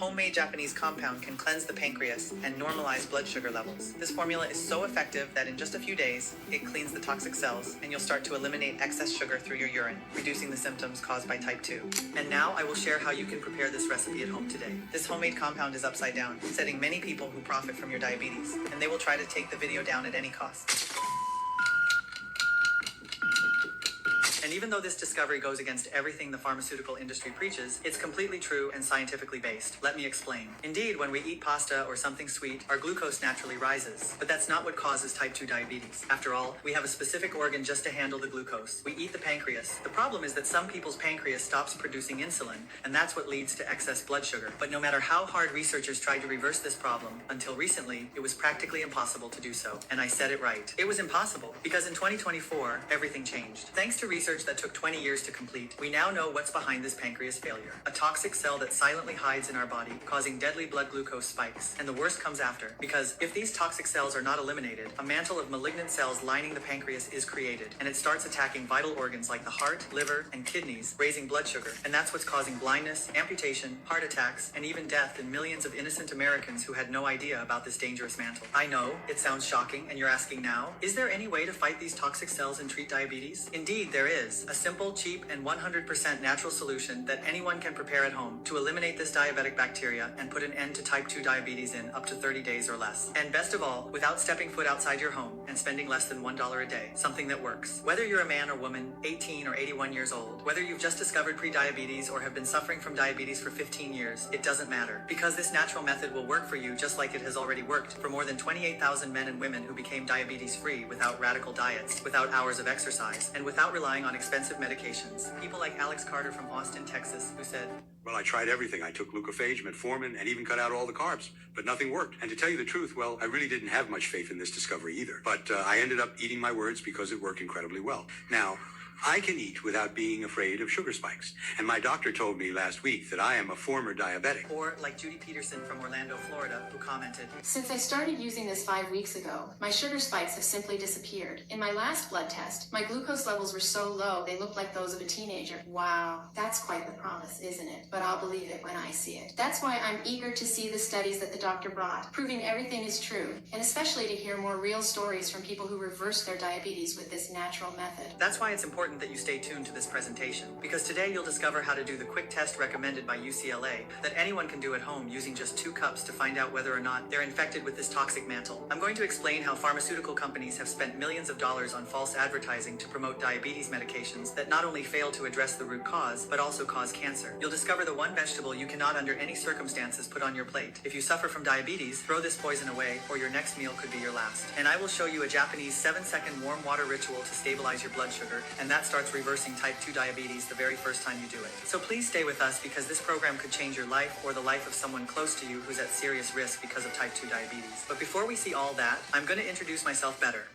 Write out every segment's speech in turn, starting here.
homemade Japanese compound can cleanse the pancreas and normalize blood sugar levels. This formula is so effective that in just a few days, it cleans the toxic cells and you'll start to eliminate excess sugar through your urine, reducing the symptoms caused by type 2. And now I will share how you can prepare this recipe at home today. This homemade compound is upside down, setting many people who profit from your diabetes, and they will try to take the video down at any cost. And even though this discovery goes against everything the pharmaceutical industry preaches, it's completely true and scientifically based. Let me explain. Indeed, when we eat pasta or something sweet, our glucose naturally rises. But that's not what causes type 2 diabetes. After all, we have a specific organ just to handle the glucose. We eat the pancreas. The problem is that some people's pancreas stops producing insulin, and that's what leads to excess blood sugar. But no matter how hard researchers tried to reverse this problem, until recently, it was practically impossible to do so. And I said it right. It was impossible, because in 2024, everything changed. Thanks to research that took 20 years to complete, we now know what's behind this pancreas failure. A toxic cell that silently hides in our body, causing deadly blood glucose spikes. And the worst comes after, because if these toxic cells are not eliminated, a mantle of malignant cells lining the pancreas is created, and it starts attacking vital organs like the heart, liver, and kidneys, raising blood sugar. And that's what's causing blindness, amputation, heart attacks, and even death in millions of innocent Americans who had no idea about this dangerous mantle. I know, it sounds shocking, and you're asking now, is there any way to fight these toxic cells and treat diabetes? Indeed, there is. A simple, cheap, and 100% natural solution that anyone can prepare at home to eliminate this diabetic bacteria and put an end to type 2 diabetes in up to 30 days or less. And best of all, without stepping foot outside your home and spending less than $1 a day. Something that works. Whether you're a man or woman, 18 or 81 years old, whether you've just discovered pre-diabetes or have been suffering from diabetes for 15 years, it doesn't matter. Because this natural method will work for you just like it has already worked for more than 28,000 men and women who became diabetes-free without radical diets, without hours of exercise, and without relying on expensive medications. People like Alex Carter from Austin, Texas, who said, "Well, I tried everything. I took glucophage, metformin, and even cut out all the carbs, but nothing worked. And to tell you the truth, well, I really didn't have much faith in this discovery either. But I ended up eating my words because it worked incredibly well. Now, I can eat without being afraid of sugar spikes. And my doctor told me last week that I am a former diabetic." Or like Judy Peterson from Orlando, Florida, who commented, "Since I started using this 5 weeks ago, my sugar spikes have simply disappeared. In my last blood test, my glucose levels were so low they looked like those of a teenager." Wow, that's quite the promise, isn't it? But I'll believe it when I see it. That's why I'm eager to see the studies that the doctor brought, proving everything is true, and especially to hear more real stories from people who reversed their diabetes with this natural method. That's why it's important that you stay tuned to this presentation, because today you'll discover how to do the quick test recommended by UCLA that anyone can do at home using just 2 cups to find out whether or not they're infected with this toxic mantle. I'm going to explain how pharmaceutical companies have spent millions of dollars on false advertising to promote diabetes medications that not only fail to address the root cause, but also cause cancer. You'll discover the one vegetable you cannot under any circumstances put on your plate. If you suffer from diabetes, throw this poison away, or your next meal could be your last. And I will show you a Japanese 7-second warm water ritual to stabilize your blood sugar, and that starts reversing type 2 diabetes the very first time you do it. So please stay with us, because this program could change your life or the life of someone close to you who's at serious risk because of type 2 diabetes. But before we see all that, I'm going to introduce myself better.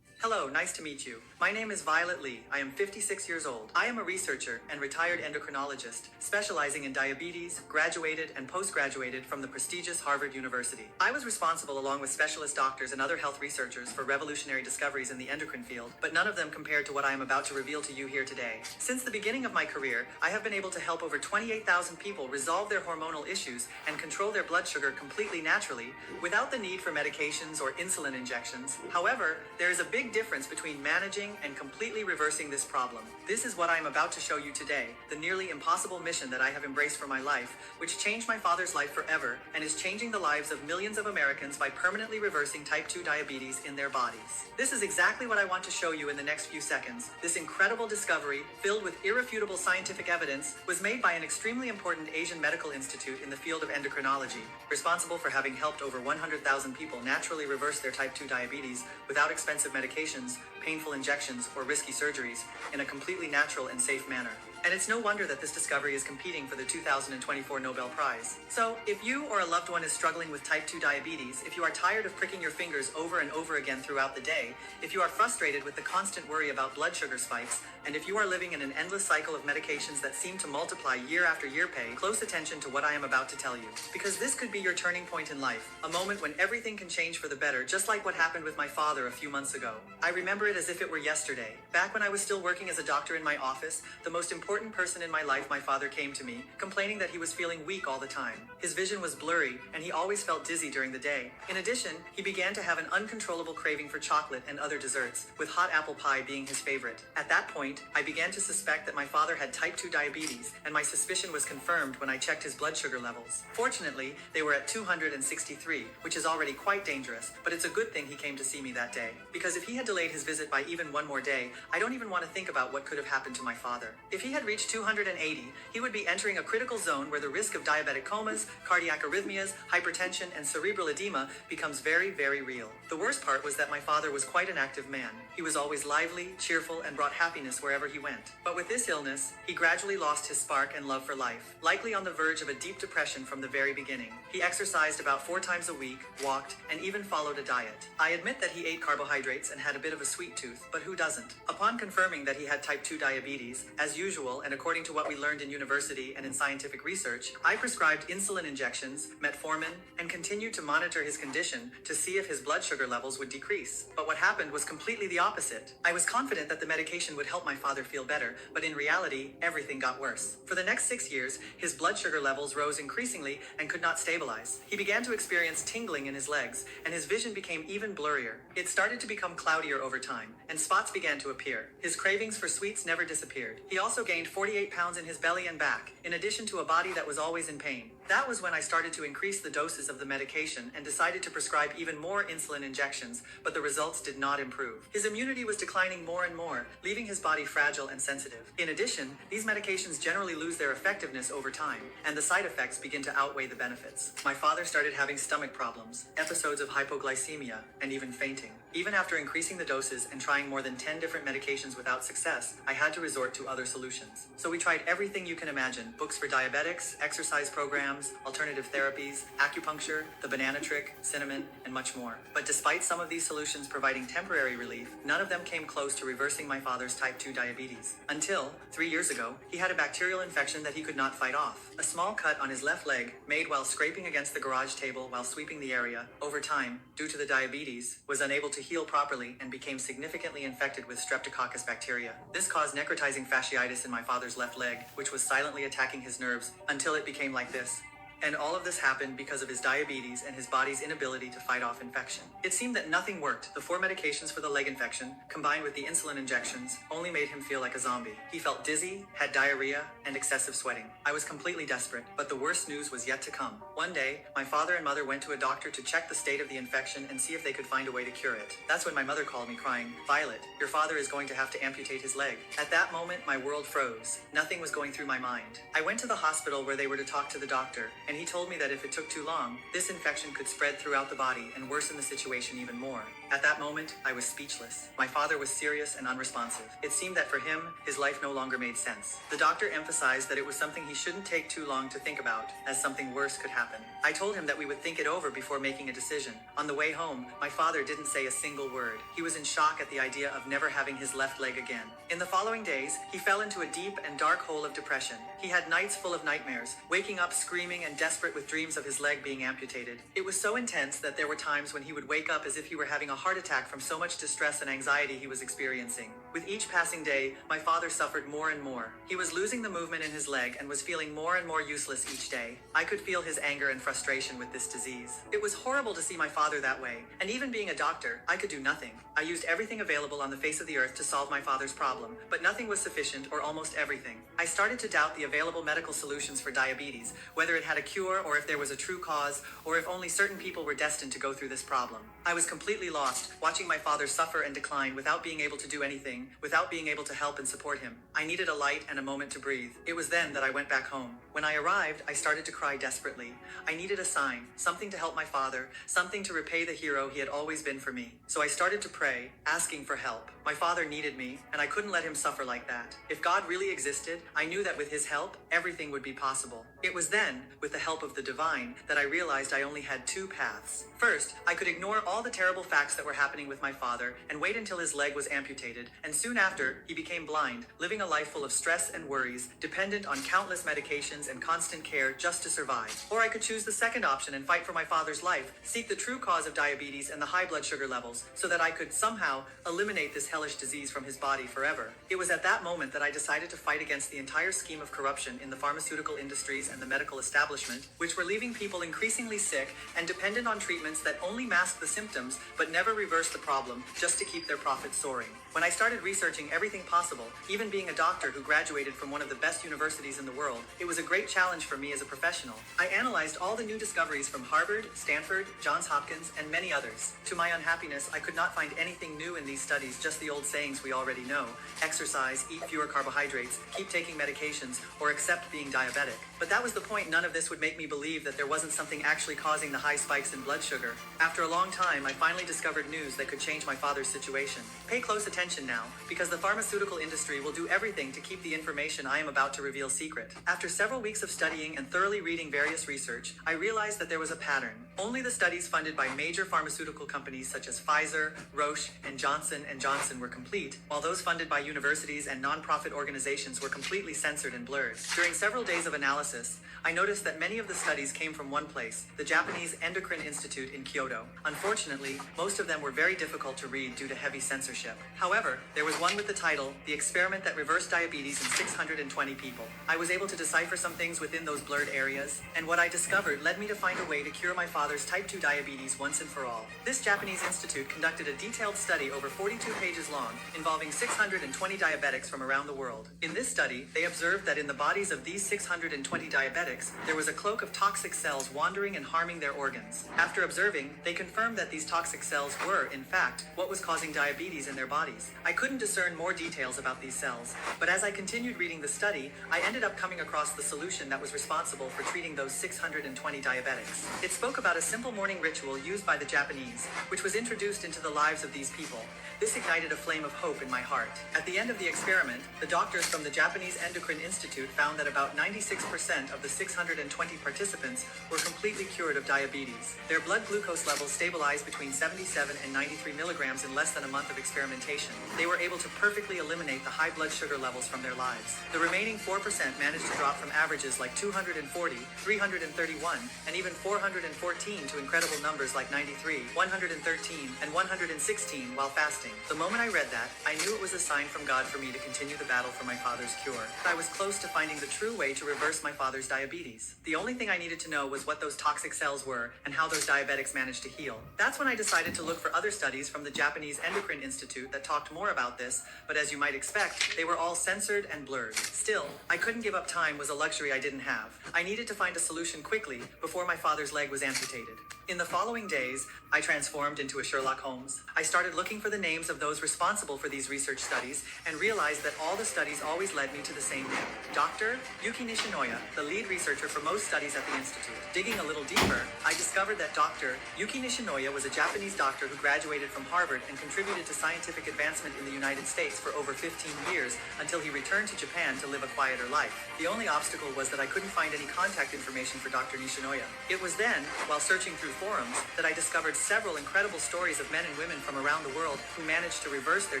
Hello, nice to meet you. My name is Violet Lee. I am 56 years old. I am a researcher and retired endocrinologist, specializing in diabetes, graduated and post-graduated from the prestigious Harvard University. I was responsible, along with specialist doctors and other health researchers, for revolutionary discoveries in the endocrine field, but none of them compared to what I am about to reveal to you here today. Since the beginning of my career, I have been able to help over 28,000 people resolve their hormonal issues and control their blood sugar completely naturally, without the need for medications or insulin injections. However, there is a big difference between managing and completely reversing this problem. This is what I am about to show you today, the nearly impossible mission that I have embraced for my life, which changed my father's life forever and is changing the lives of millions of Americans by permanently reversing type 2 diabetes in their bodies. This is exactly what I want to show you in the next few seconds. This incredible discovery, filled with irrefutable scientific evidence, was made by an extremely important Asian medical institute in the field of endocrinology, responsible for having helped over 100,000 people naturally reverse their type 2 diabetes without expensive medications, painful injections, or risky surgeries, in a completely natural and safe manner. And it's no wonder that this discovery is competing for the 2024 Nobel Prize. So, if you or a loved one is struggling with type 2 diabetes, if you are tired of pricking your fingers over and over again throughout the day, if you are frustrated with the constant worry about blood sugar spikes, and if you are living in an endless cycle of medications that seem to multiply year after year, pay close attention to what I am about to tell you. Because this could be your turning point in life, a moment when everything can change for the better, just like what happened with my father a few months ago. I remember it as if it were yesterday. Back when I was still working as a doctor in my office, the most important important person in my life, my father came to me, complaining that he was feeling weak all the time. His vision was blurry, and he always felt dizzy during the day. In addition, he began to have an uncontrollable craving for chocolate and other desserts, with hot apple pie being his favorite. At that point, I began to suspect that my father had type 2 diabetes, and my suspicion was confirmed when I checked his blood sugar levels. Fortunately, they were at 263, which is already quite dangerous, but it's a good thing he came to see me that day. Because if he had delayed his visit by even one more day, I don't even want to think about what could have happened to my father. If he had reached 280, he would be entering a critical zone where the risk of diabetic comas, cardiac arrhythmias, hypertension, and cerebral edema becomes very, very real. The worst part was that my father was quite an active man. He was always lively, cheerful, and brought happiness wherever he went. But with this illness, he gradually lost his spark and love for life, likely on the verge of a deep depression from the very beginning. He exercised about 4 times a week, walked, and even followed a diet. I admit that he ate carbohydrates and had a bit of a sweet tooth, but who doesn't? Upon confirming that he had type 2 diabetes, as usual and according to what we learned in university and in scientific research, I prescribed insulin injections, metformin, and continued to monitor his condition to see if his blood sugar levels would decrease. But what happened was completely the opposite. I was confident that the medication would help my father feel better, but in reality, everything got worse. For the next 6 years, his blood sugar levels rose increasingly and could not stabilize. He began to experience tingling in his legs, and his vision became even blurrier. It started to become cloudier over time, and spots began to appear. His cravings for sweets never disappeared. He also gained 48 pounds in his belly and back, in addition to a body that was always in pain. That was when I started to increase the doses of the medication and decided to prescribe even more insulin injections, but the results did not improve. His immunity was declining more and more, leaving his body fragile and sensitive. In addition, these medications generally lose their effectiveness over time, and the side effects begin to outweigh the benefits. My father started having stomach problems, episodes of hypoglycemia, and even fainting. Even after increasing the doses and trying more than 10 different medications without success, I had to resort to other solutions. So we tried everything you can imagine: books for diabetics, exercise programs, alternative therapies, acupuncture, the banana trick, cinnamon, and much more. But despite some of these solutions providing temporary relief, none of them came close to reversing my father's type 2 diabetes. Until, 3 years ago, he had a bacterial infection that he could not fight off. A small cut on his left leg, made while scraping against the garage table while sweeping the area, over time, due to the diabetes, was unable to heal properly and became significantly infected with streptococcus bacteria. This caused necrotizing fasciitis in my father's left leg, which was silently attacking his nerves until it became like this. And all of this happened because of his diabetes and his body's inability to fight off infection. It seemed that nothing worked. The 4 medications for the leg infection, combined with the insulin injections, only made him feel like a zombie. He felt dizzy, had diarrhea, and excessive sweating. I was completely desperate, but the worst news was yet to come. One day, my father and mother went to a doctor to check the state of the infection and see if they could find a way to cure it. That's when my mother called me crying, "Violet, your father is going to have to amputate his leg." At that moment, my world froze. Nothing was going through my mind. I went to the hospital where they were to talk to the doctor, and he told me that if it took too long, this infection could spread throughout the body and worsen the situation even more. At that moment, I was speechless. My father was serious and unresponsive. It seemed that for him, his life no longer made sense. The doctor emphasized that it was something he shouldn't take too long to think about, as something worse could happen. I told him that we would think it over before making a decision. On the way home, my father didn't say a single word. He was in shock at the idea of never having his left leg again. In the following days, he fell into a deep and dark hole of depression. He had nights full of nightmares, waking up screaming and desperate with dreams of his leg being amputated. It was so intense that there were times when he would wake up as if he were having a heart attack from so much distress and anxiety he was experiencing. With each passing day, my father suffered more and more. He was losing the movement in his leg and was feeling more and more useless each day. I could feel his anger and frustration with this disease. It was horrible to see my father that way, and even being a doctor, I could do nothing. I used everything available on the face of the earth to solve my father's problem, but nothing was sufficient, or almost everything. I started to doubt the available medical solutions for diabetes, whether it had a cure or if there was a true cause, or if only certain people were destined to go through this problem. I was completely lost, watching my father suffer and decline without being able to do anything, without being able to help and support him. I needed a light and a moment to breathe. It was then that I went back home. When I arrived, I started to cry desperately. I needed a sign, something to help my father, something to repay the hero he had always been for me. So I started to pray, asking for help. My father needed me, and I couldn't let him suffer like that. If God really existed, I knew that with his help, everything would be possible. It was then, with the help of the divine, that I realized I only had two paths. First, I could ignore all the terrible facts that were happening with my father and wait until his leg was amputated, and soon after, he became blind, living a life full of stress and worries, dependent on countless medications and constant care just to survive. Or I could choose the second option and fight for my father's life, seek the true cause of diabetes and the high blood sugar levels, so that I could somehow eliminate this hellish disease from his body forever. It was at that moment that I decided to fight against the entire scheme of corruption in the pharmaceutical industries and the medical establishment, which were leaving people increasingly sick and dependent on treatments that only masked the symptoms but never reversed the problem, just to keep their profits soaring. When I started researching everything possible, even being a doctor who graduated from one of the best universities in the world, it was a great challenge for me as a professional. I analyzed all the new discoveries from Harvard, Stanford, Johns Hopkins, and many others. To my unhappiness, I could not find anything new in these studies, just the old sayings we already know: exercise, eat fewer carbohydrates, keep taking medications, or accept being diabetic. But that was the point. None of this would make me believe that there wasn't something actually causing the high spikes in blood sugar. After a long time, I finally discovered news that could change my father's situation. Pay close attention now, because the pharmaceutical industry will do everything to keep the information I am about to reveal secret. After several weeks of studying and thoroughly reading various research, I realized that there was a pattern. Only the studies funded by major pharmaceutical companies such as Pfizer, Roche, and Johnson & Johnson were complete, while those funded by universities and non-profit organizations were completely censored and blurred. During several days of analysis, I noticed that many of the studies came from one place, the Japanese Endocrine Institute in Kyoto. Unfortunately, most of them were very difficult to read due to heavy censorship. However, there was one with the title, "The Experiment That Reversed Diabetes in 620 People." I was able to decipher some things within those blurred areas, and what I discovered led me to find a way to cure my father's type 2 diabetes once and for all. This Japanese institute conducted a detailed study over 42 pages long, involving 620 diabetics from around the world. In this study, they observed that in the bodies of these 620 diabetics, there was a cloak of toxic cells wandering and harming their organs. After observing, they confirmed that these toxic cells were, in fact, what was causing diabetes in their bodies. I couldn't discern more details about these cells, but as I continued reading the study, I ended up coming across the solution that was responsible for treating those 620 diabetics. It spoke about a simple morning ritual used by the Japanese, which was introduced into the lives of these people. This ignited a flame of hope in my heart. At the end of the experiment, the doctors from the Japanese Endocrine Institute found that about 96% of the 620 participants were completely cured of diabetes. Their blood glucose levels stabilized between 77 and 93 milligrams in less than a month of experimentation. They were able to perfectly eliminate the high blood sugar levels from their lives. The remaining 4% managed to drop from averages like 240, 331, and even 414 to incredible numbers like 93, 113, and 116 while fasting. The moment I read that, I knew it was a sign from God for me to continue the battle for my father's cure. I was close to finding the true way to reverse my father's diabetes. The only thing I needed to know was what those toxic cells were and how those diabetics managed to heal. That's when I decided to look for other studies from the Japanese Endocrine Institute that talked more about this, but as you might expect, they were all censored and blurred. Still, I couldn't give up. Time was a luxury I didn't have. I needed to find a solution quickly before my father's leg was amputated. In the following days, I transformed into a Sherlock Holmes. I started looking for the names of those responsible for these research studies and realized that all the studies always led me to the same name, Dr. Yuki Nishinoya, the lead researcher for most studies at the institute. Digging a little deeper, I discovered that Dr. Yuki Nishinoya was a Japanese doctor who graduated from Harvard and contributed to scientific advancement in the United States for over 15 years until he returned to Japan to live a quieter life. The only obstacle was that I couldn't find any contact information for Dr. Nishinoya. It was then, while searching through forums, that I discovered several incredible stories of men and women from around the world who managed to reverse their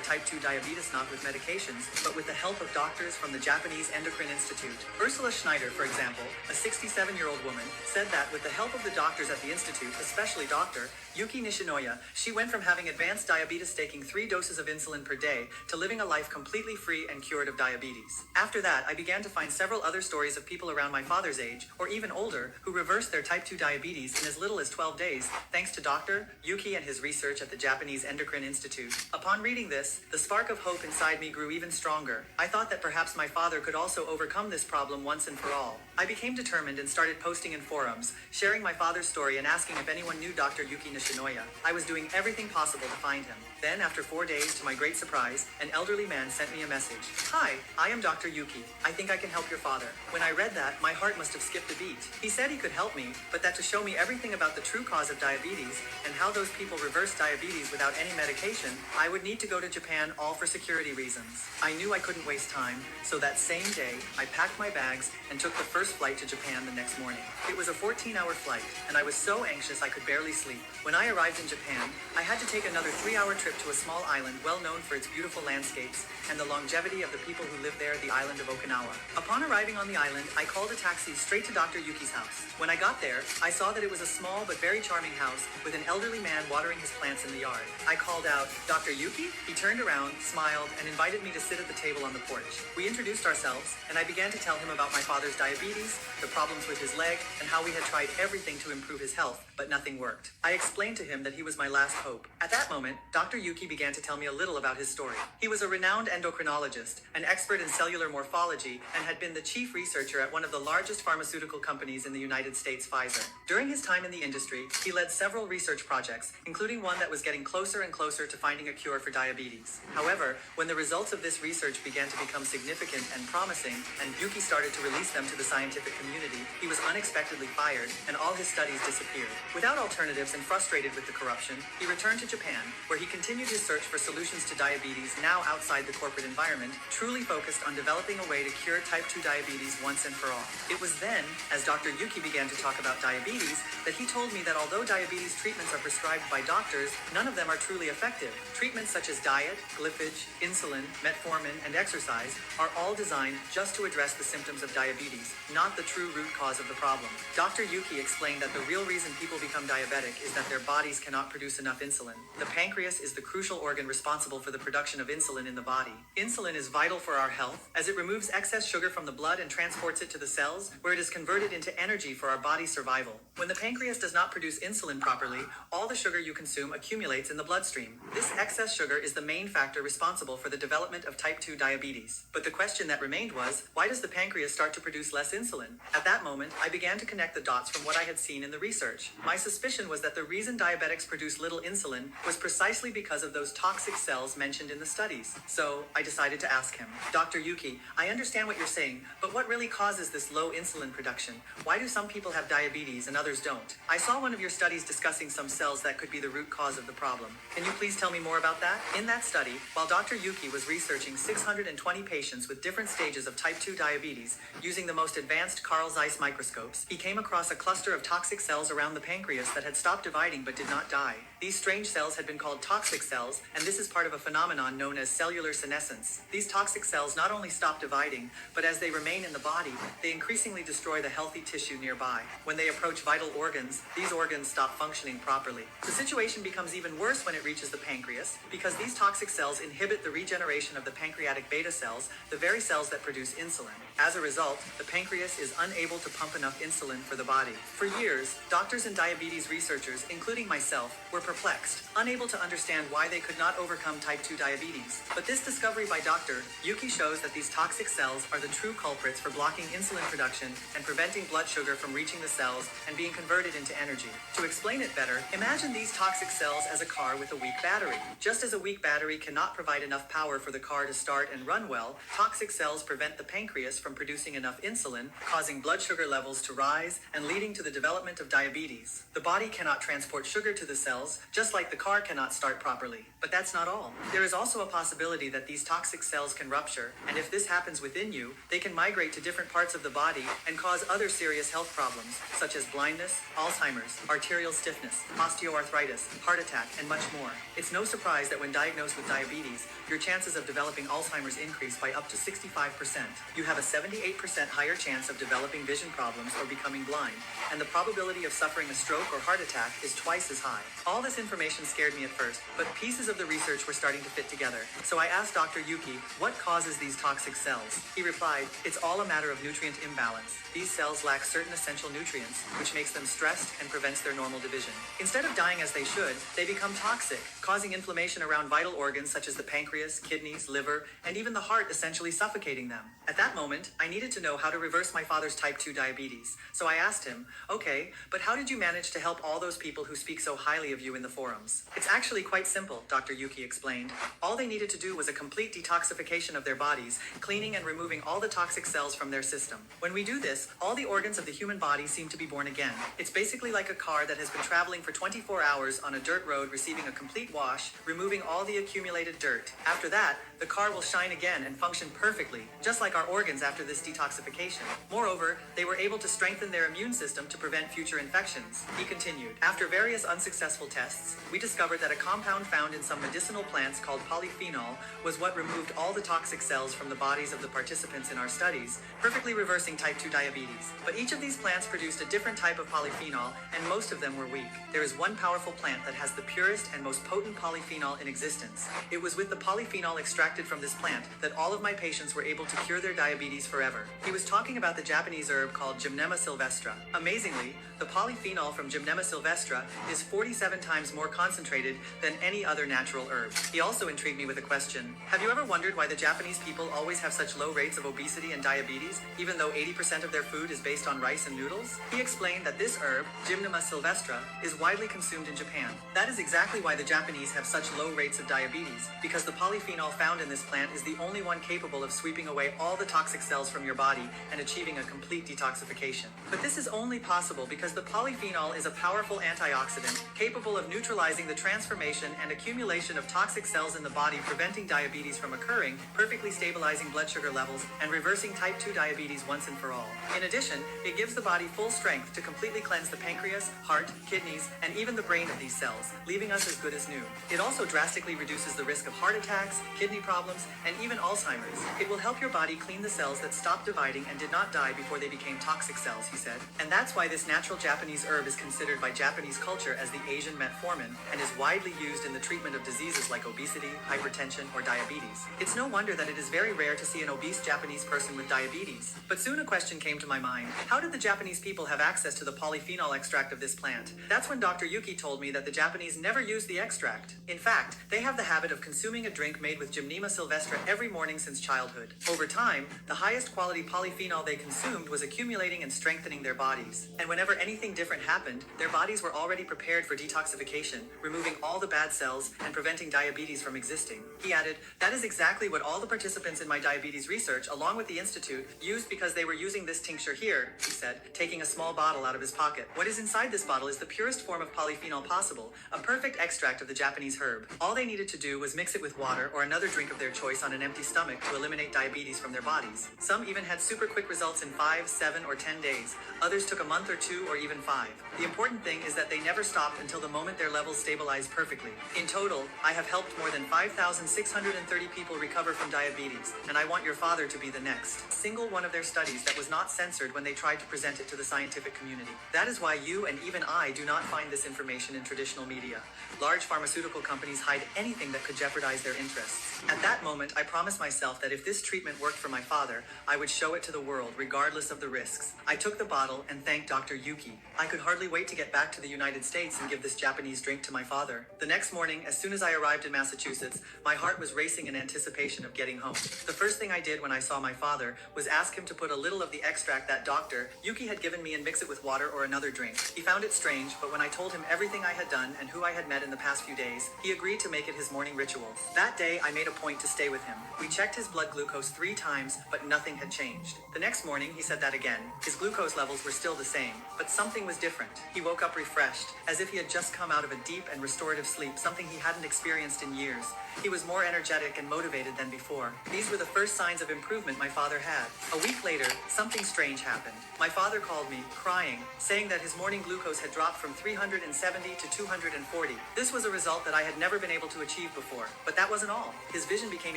type 2 diabetes not with medications, but with the help of doctors from the Japanese Endocrine Institute. Ursula Schneider, for example, a 67-year-old woman, said that with the help of the doctors at the institute, especially Dr. Yuki Nishinoya, she went from having advanced diabetes, taking 3 doses of insulin per day, to living a life completely free and cured of diabetes. After that, I began to find several other stories of people around my father's age, or even older, who reversed their type 2 diabetes in as little as 12 days, thanks to Dr. Yuki and his research at the Japanese Endocrine Institute. Upon reading this, the spark of hope inside me grew even stronger. I thought that perhaps my father could also overcome this problem once and for all. I became determined and started posting in forums, sharing my father's story and asking if anyone knew Dr. Yuki Nishinoya. I was doing everything possible to find him. Then, after 4 days, to my great surprise, an elderly man sent me a message. Hi, I am Dr. Yuki. I think I can help your father. When I read that, my heart must have skipped a beat. He said he could help me, but that to show me everything about the true cause of diabetes and how those people reverse diabetes without any medication, I would need to go to Japan, all for security reasons. I knew I couldn't waste time, so that same day, I packed my bags and took the first flight to Japan the next morning. It was a 14-hour flight, and I was so anxious I could barely sleep. When I arrived in Japan, I had to take another 3-hour trip to a small island well known for its beautiful landscapes and the longevity of the people who live there, the island of Okinawa. Upon arriving on the island, I called a taxi straight to Dr. Yuki's house. When I got there, I saw that it was a small but very charming house with an elderly man watering his plants in the yard. I called out, "Dr. Yuki?" He turned around, smiled, and invited me to sit at the table on the porch. We introduced ourselves, and I began to tell him about my father's diabetes, the problems with his leg, and how we had tried everything to improve his health, but nothing worked. I explained to him that he was my last hope. At that moment, Dr. Yuki began to tell me a little about his story. He was a renowned endocrinologist, an expert in cellular morphology, and had been the chief researcher at one of the largest pharmaceutical companies in the United States, Pfizer. During his time in the industry, he led several research projects, including one that was getting closer and closer to finding a cure for diabetes. However, when the results of this research began to become significant and promising, and Yuki started to release them to the scientific community, he was unexpectedly fired, and all his studies disappeared. Without alternatives and frustrated with the corruption, he returned to Japan, where he continued his search for solutions to diabetes now outside the corporate environment, truly focused on developing a way to cure type 2 diabetes once and for all. It was then, as Dr. Yuki began to talk about diabetes, that he told me that although diabetes treatments are prescribed by doctors, none of them are truly effective. Treatments such as diet, glyphage, insulin, metformin, and exercise are all designed just to address the symptoms of diabetes, not the true root cause of the problem. Dr. Yuki explained that the real reason people become diabetic is that their bodies cannot produce enough insulin. The pancreas is the crucial organ responsible for the production of insulin in the body. Insulin is vital for our health, as it removes excess sugar from the blood and transports it to the cells, where it is converted into energy for our body's survival. When the pancreas does not produce insulin properly, all the sugar you consume accumulates in the bloodstream. This excess sugar is the main factor responsible for the development of type 2 diabetes. But the question that remained was, why does the pancreas start to produce less insulin? At that moment, I began to connect the dots from what I had seen in the research. My suspicion was that the reason diabetics produce little insulin was precisely because of those toxic cells mentioned in the studies. So, I decided to ask him, "Dr. Yuki, I understand what you're saying, but what really causes this low insulin production? Why do some people have diabetes and others don't? I saw one of your studies discussing some cells that could be the root cause of the problem. Can you please tell me more about that?" In that study, while Dr. Yuki was researching 620 patients with different stages of type 2 diabetes using the most advanced Carl Zeiss microscopes, he came across a cluster of toxic cells around the pancreas that had stopped dividing but did not die. These strange cells had been called toxic cells, and this is part of a phenomenon known as cellular senescence. These toxic cells not only stop dividing, but as they remain in the body, they increasingly destroy the healthy tissue nearby. When they approach vital organs, these organs stop functioning properly. The situation becomes even worse when it reaches the pancreas, because these toxic cells inhibit the regeneration of the pancreatic beta cells, the very cells that produce insulin. As a result, the pancreas is unable to pump enough insulin for the body. For years, doctors and diabetes researchers, including myself, were perplexed, unable to understand why they could not overcome type 2 diabetes. But this discovery by Dr. Yuki shows that these toxic cells are the true culprits for blocking insulin production and preventing blood sugar from reaching the cells and being converted into energy. To explain it better, imagine these toxic cells as a car with a weak battery. Just as a weak battery cannot provide enough power for the car to start and run well, toxic cells prevent the pancreas from producing enough insulin, causing blood sugar levels to rise and leading to the development of diabetes. The body cannot transport sugar to the cells, just like the car cannot start properly. But that's not all. There is also a possibility that these toxic cells can rupture, and if this happens within you, they can migrate to different parts of the body and cause other serious health problems, such as blindness, Alzheimer's, arterial stiffness, osteoarthritis, heart attack, and much more. It's no surprise that when diagnosed with diabetes, your chances of developing Alzheimer's increase by up to 65%. You have a 78% higher chance of developing vision problems or becoming blind, and the probability of suffering a stroke or heart attack is twice as high. All this information scared me at first, but pieces of the research were starting to fit together. So I asked Dr. Yuki, what causes these toxic cells? He replied, it's all a matter of nutrient imbalance. These cells lack certain essential nutrients, which makes them stressed and prevents their normal division. Instead of dying as they should, they become toxic, causing inflammation around vital organs such as the pancreas, kidneys, liver, and even the heart, essentially suffocating them. At that moment, moment, I needed to know how to reverse my father's type 2 diabetes. So I asked him, okay, but how did you manage to help all those people who speak so highly of you in the forums? It's actually quite simple, Dr. Yuki explained. All they needed to do was a complete detoxification of their bodies, cleaning and removing all the toxic cells from their system. When we do this, all the organs of the human body seem to be born again. It's basically like a car that has been traveling for 24 hours on a dirt road, receiving a complete wash, removing all the accumulated dirt. After that, the car will shine again and function perfectly, just like our organs after this detoxification. Moreover, they were able to strengthen their immune system to prevent future infections. He continued, after various unsuccessful tests, we discovered that a compound found in some medicinal plants called polyphenol was what removed all the toxic cells from the bodies of the participants in our studies, perfectly reversing type 2 diabetes. But each of these plants produced a different type of polyphenol, and most of them were weak. There is one powerful plant that has the purest and most potent polyphenol in existence. It was with the polyphenol extracted from this plant that all of my patients were able to cure their diabetes forever. He was talking about the Japanese herb called Gymnema sylvestra. Amazingly, the polyphenol from Gymnema sylvestra is 47 times more concentrated than any other natural herb. He also intrigued me with a question. Have you ever wondered why the Japanese people always have such low rates of obesity and diabetes, even though 80% of their food is based on rice and noodles? He explained that this herb, Gymnema sylvestra, is widely consumed in Japan. That is exactly why the Japanese have such low rates of diabetes, because the polyphenol found in this plant is the only one capable of sweeping away all the toxic cells from your body and achieving a complete detoxification. But this is only possible because the polyphenol is a powerful antioxidant capable of neutralizing the transformation and accumulation of toxic cells in the body, preventing diabetes from occurring, perfectly stabilizing blood sugar levels, and reversing type 2 diabetes once and for all. In addition, it gives the body full strength to completely cleanse the pancreas, heart, kidneys, and even the brain of these cells, leaving us as good as new. It also drastically reduces the risk of heart attacks, kidney problems, and even Alzheimer's. It will help your body clean the cells that stopped dividing and did not die before they became toxic cells, he said. And that's why this natural Japanese herb is considered by Japanese culture as the Asian metformin and is widely used in the treatment of diseases like obesity, hypertension, or diabetes. It's no wonder that it is very rare to see an obese Japanese person with diabetes. But soon a question came to my mind. How did the Japanese people have access to the polyphenol extract of this plant? That's when Dr. Yuki told me that the Japanese never use the extract. In fact, they have the habit of consuming a drink made with Gymnema sylvestra every morning since childhood. Over time, the highest quality polyphenol they consumed was accumulating and strengthening their bodies. And whenever anything different happened, their bodies were already prepared for detoxification, removing all the bad cells and preventing diabetes from existing. He added, that is exactly what all the participants in my diabetes research, along with the institute, used because they were using this tincture here, he said, taking a small bottle out of his pocket. What is inside this bottle is the purest form of polyphenol possible, a perfect extract of the Japanese herb. All they needed to do was mix it with water or another drink of their choice on an empty stomach to eliminate diabetes from their bodies. Some even had super quick results in 5, 7, or 10 days. Others took a month or 2 or even 5. The important thing is that they never stopped until the moment their levels stabilized perfectly. In total, I have helped more than 5,630 people recover from diabetes, and I want your father to be the next single one of their studies that was not censored when they tried to present it to the scientific community. That is why you and even I do not find this information in traditional media. Large pharmaceutical companies hide anything that could jeopardize their interests. At that moment, I promised myself that if this treatment worked for my father, I would show it to the world regardless of the risks. I took the bottle and thanked Dr. Yuki. I could hardly wait to get back to the United States and give this Japanese drink to my father. The next morning, as soon as I arrived in Massachusetts, my heart was racing in anticipation of getting home. The first thing I did when I saw my father was ask him to put a little of the extract that Dr. Yuki had given me and mix it with water or another drink. He found it strange, but when I told him everything I had done and who I had met in the past few days, he agreed to make it his morning ritual. That day, I made a point to stay with him. We checked his blood glucose 3 times, but nothing had changed. The next morning, he said that again. His glucose levels were still the same, but something was different. He woke up refreshed, as if he had just come out of a deep and restorative sleep, something he hadn't experienced in years. He was more energetic and motivated than before. These were the first signs of improvement my father had. A week later, something strange happened. My father called me, crying, saying that his morning glucose had dropped from 370 to 240. This was a result that I had never been able to achieve before. But that wasn't all. His vision became